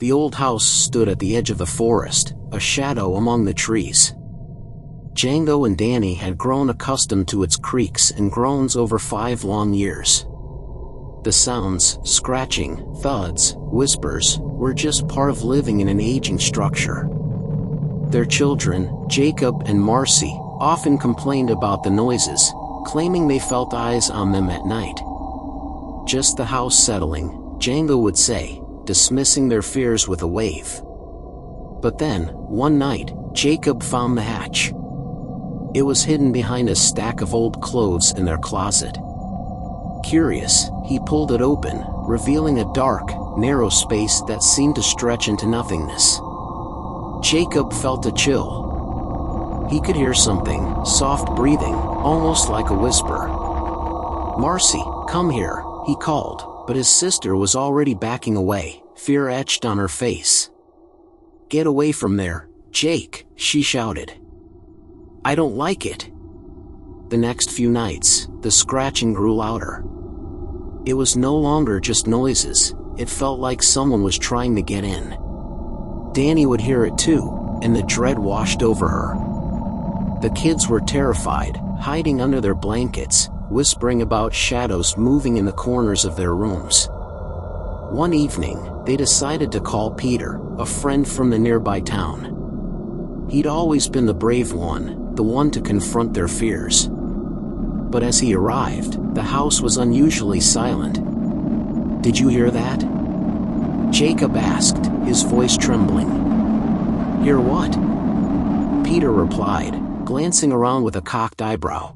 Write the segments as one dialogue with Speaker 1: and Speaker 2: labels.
Speaker 1: The old house stood at the edge of the forest, a shadow among the trees. Django and Danny had grown accustomed to its creaks and groans over 5 long years. The sounds, scratching, thuds, whispers, were just part of living in an aging structure. Their children, Jacob and Marcy, often complained about the noises, claiming they felt eyes on them at night. "Just the house settling," Django would say, dismissing their fears with a wave. But then, one night, Jacob found the hatch. It was hidden behind a stack of old clothes in their closet. Curious, he pulled it open, revealing a dark, narrow space that seemed to stretch into nothingness. Jacob felt a chill. He could hear something, soft breathing, almost like a whisper. "Marcy, come here," he called, but his sister was already backing away, fear etched on her face. "Get away from there, Jake," she shouted. "I don't like it." The next few nights, the scratching grew louder. It was no longer just noises, it felt like someone was trying to get in. Danny would hear it too, and the dread washed over her. The kids were terrified, hiding under their blankets, whispering about shadows moving in the corners of their rooms. One evening, they decided to call Peter, a friend from the nearby town. He'd always been the brave one, the one to confront their fears. But as he arrived, the house was unusually silent. "Did you hear that?" Jacob asked, his voice trembling. "Hear what?" Peter replied, glancing around with a cocked eyebrow.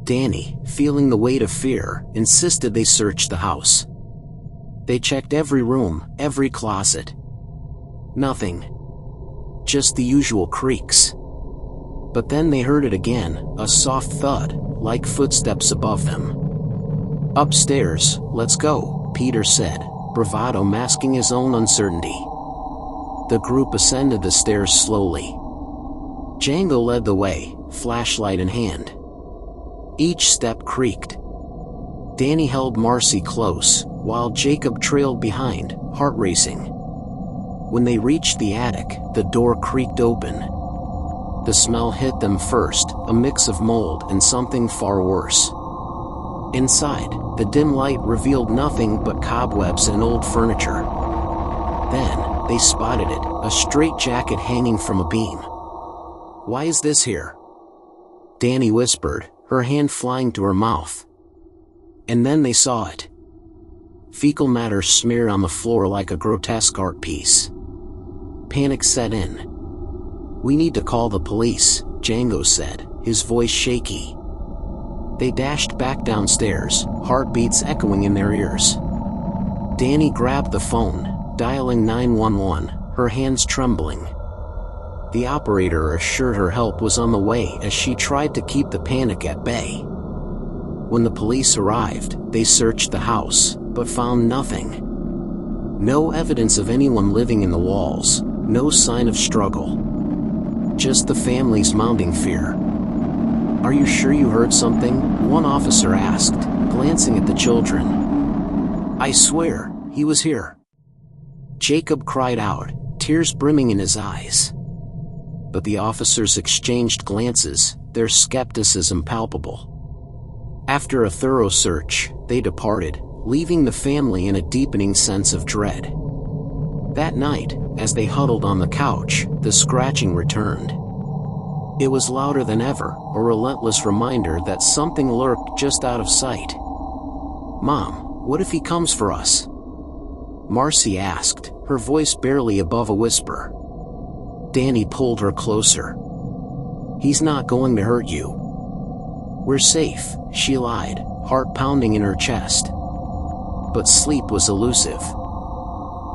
Speaker 1: Danny, feeling the weight of fear, insisted they search the house. They checked every room, every closet. Nothing. Just the usual creaks. But then they heard it again, a soft thud, like footsteps above them. "Upstairs, let's go," Peter said, bravado masking his own uncertainty. The group ascended the stairs slowly. Django led the way, flashlight in hand. Each step creaked. Danny held Marcy close, while Jacob trailed behind, heart racing. When they reached the attic, the door creaked open. The smell hit them first, a mix of mold and something far worse. Inside, the dim light revealed nothing but cobwebs and old furniture. Then, they spotted it, a straitjacket hanging from a beam. "Why is this here?" Danny whispered, her hand flying to her mouth. And then they saw it. Fecal matter smeared on the floor like a grotesque art piece. Panic set in. "We need to call the police," Django said, his voice shaky. They dashed back downstairs, heartbeats echoing in their ears. Danny grabbed the phone, dialing 911, her hands trembling. The operator assured her help was on the way as she tried to keep the panic at bay. When the police arrived, they searched the house, but found nothing. No evidence of anyone living in the walls, no sign of struggle. Just the family's mounting fear. "Are you sure you heard something?" one officer asked, glancing at the children. "I swear, he was here." Jacob cried out, tears brimming in his eyes. But the officers exchanged glances, their skepticism palpable. After a thorough search, they departed, leaving the family in a deepening sense of dread. That night, as they huddled on the couch, the scratching returned. It was louder than ever, a relentless reminder that something lurked just out of sight. "Mom, what if he comes for us?" Marcy asked, her voice barely above a whisper. Danny pulled her closer. "He's not going to hurt you." "We're safe," she lied, heart pounding in her chest. But sleep was elusive.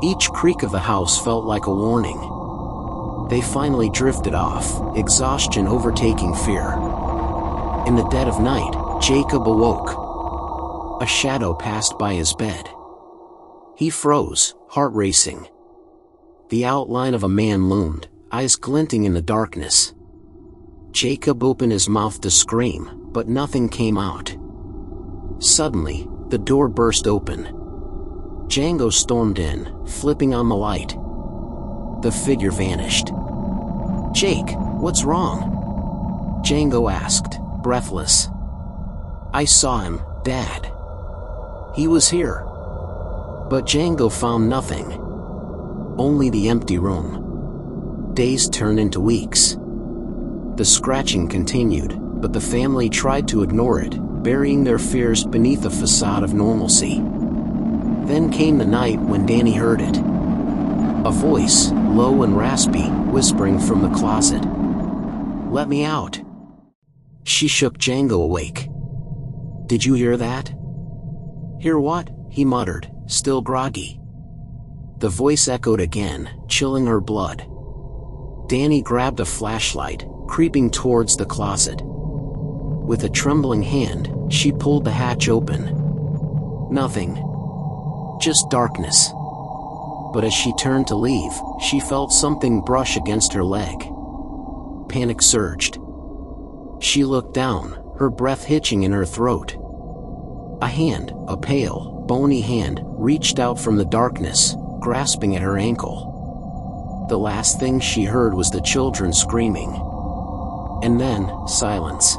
Speaker 1: Each creak of the house felt like a warning. They finally drifted off, exhaustion overtaking fear. In the dead of night, Jacob awoke. A shadow passed by his bed. He froze, heart racing. The outline of a man loomed, eyes glinting in the darkness. Jacob opened his mouth to scream, but nothing came out. Suddenly, the door burst open. Django stormed in, flipping on the light. The figure vanished. "Jake, what's wrong?" Django asked, breathless. "I saw him, Dad. He was here." But Django found nothing. Only the empty room. Days turned into weeks. The scratching continued, but the family tried to ignore it, burying their fears beneath a facade of normalcy. Then came the night when Danny heard it. A voice, low and raspy, whispering from the closet. "Let me out." She shook Django awake. "Did you hear that?" "Hear what?" he muttered, still groggy. The voice echoed again, chilling her blood. Danny grabbed a flashlight, creeping towards the closet. With a trembling hand, she pulled the hatch open. Nothing. Just darkness. But as she turned to leave, she felt something brush against her leg. Panic surged. She looked down, her breath hitching in her throat. A hand, a pale, bony hand, reached out from the darkness, grasping at her ankle. The last thing she heard was the children screaming. And then, silence.